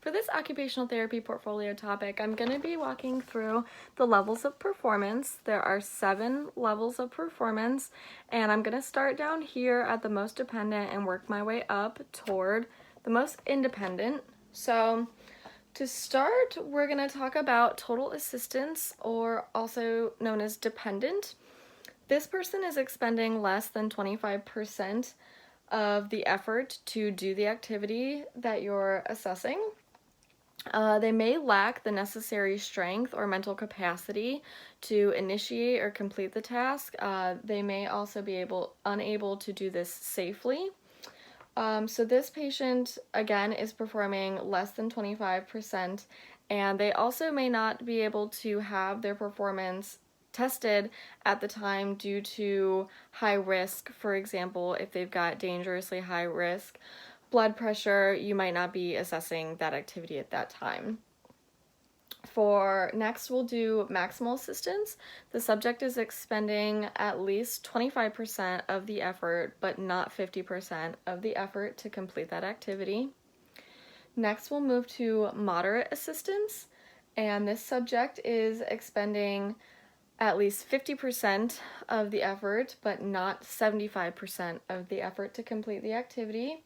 For this occupational therapy portfolio topic, I'm going to be walking through the levels of performance. There are 7 levels of performance, and I'm going to start down here at the most dependent and work my way up toward the most independent. So to start, we're going to talk about total assistance, or also known as dependent. This person is expending less than 25% of the effort to do the activity that you're assessing. They may lack the necessary strength or mental capacity to initiate or complete the task. They may also be unable to do this safely. So this patient, again, is performing less than 25%, and they also may not be able to have their performance tested at the time due to high risk. For example, if they've got dangerously high risk blood pressure, you might not be assessing that activity at that time. For next, we'll do maximal assistance. The subject is expending at least 25% of the effort, but not 50% of the effort to complete that activity. Next, we'll move to moderate assistance, and this subject is expending at least 50% of the effort, but not 75% of the effort to complete the activity.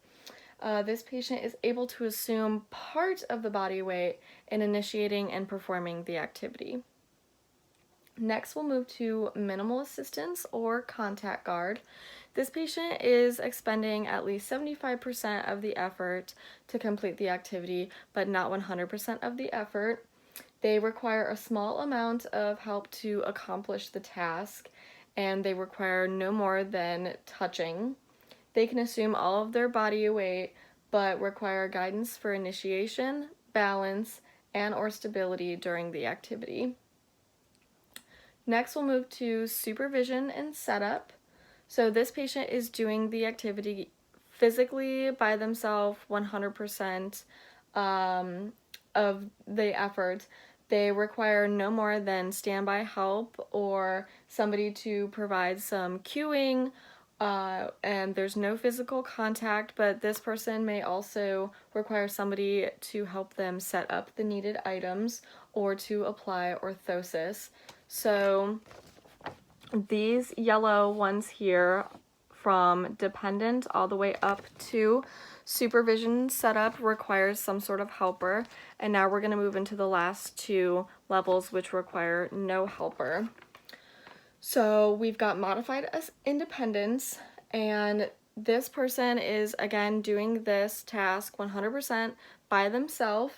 This patient is able to assume part of the body weight in initiating and performing the activity. Next, we'll move to minimal assistance or contact guard. This patient is expending at least 75% of the effort to complete the activity, but not 100% of the effort. They require a small amount of help to accomplish the task, and they require no more than touching. They can assume all of their body weight, but require guidance for initiation, balance, and/or stability during the activity. Next, we'll move to supervision and setup. So this patient is doing the activity physically by themselves 100% of the effort. They require no more than standby help or somebody to provide some cueing, and there's no physical contact, but this person may also require somebody to help them set up the needed items or to apply orthosis. So these yellow ones here, from dependent all the way up to supervision setup, requires some sort of helper, and now we're going to move into the last 2 levels, which require no helper. So we've got modified independence, and this person is again doing this task 100% by themselves,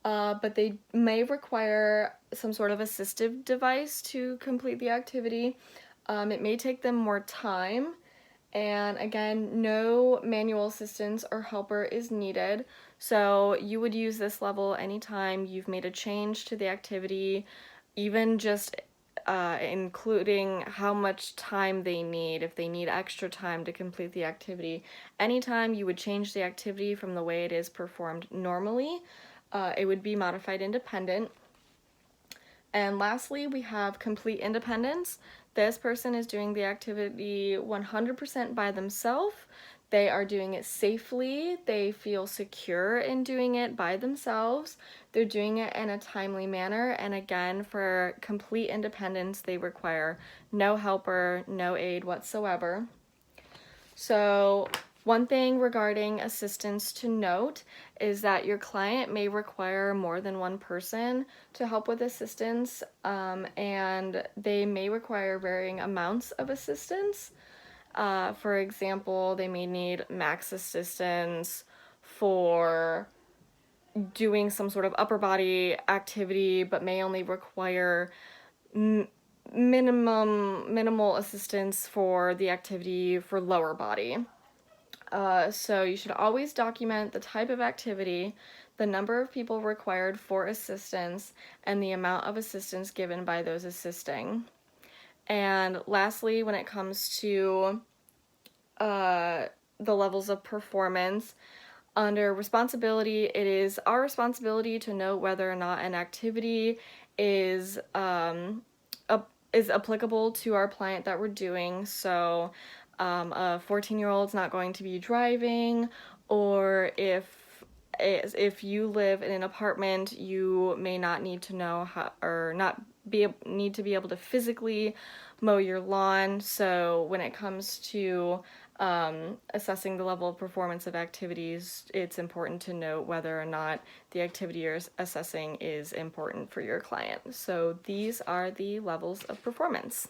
but they may require some sort of assistive device to complete the activity. It may take them more time, and again, no manual assistance or helper is needed. So you would use this level anytime you've made a change to the activity, even just including how much time they need, if they need extra time to complete the activity. Anytime you would change the activity from the way it is performed normally, it would be modified independent. And lastly, we have complete independence. This person is doing the activity 100% by themselves. They are doing it safely. They feel secure in doing it by themselves. They're doing it in a timely manner. And again, for complete independence, they require no helper, no aid whatsoever. So one thing regarding assistance to note is that your client may require more than one person to help with assistance, and they may require varying amounts of assistance. For example, they may need max assistance for doing some sort of upper body activity, but may only require minimal assistance for the activity for lower body. So you should always document the type of activity, the number of people required for assistance, and the amount of assistance given by those assisting. And lastly, when it comes to the levels of performance, under responsibility, it is our responsibility to know whether or not an activity is applicable to our client that we're doing. So a 14-year-old's not going to be driving, or if if you live in an apartment, you may not need to know how, or not need to be able to physically mow your lawn. So when it comes to assessing the level of performance of activities, it's important to note whether or not the activity you're assessing is important for your client. So these are the levels of performance.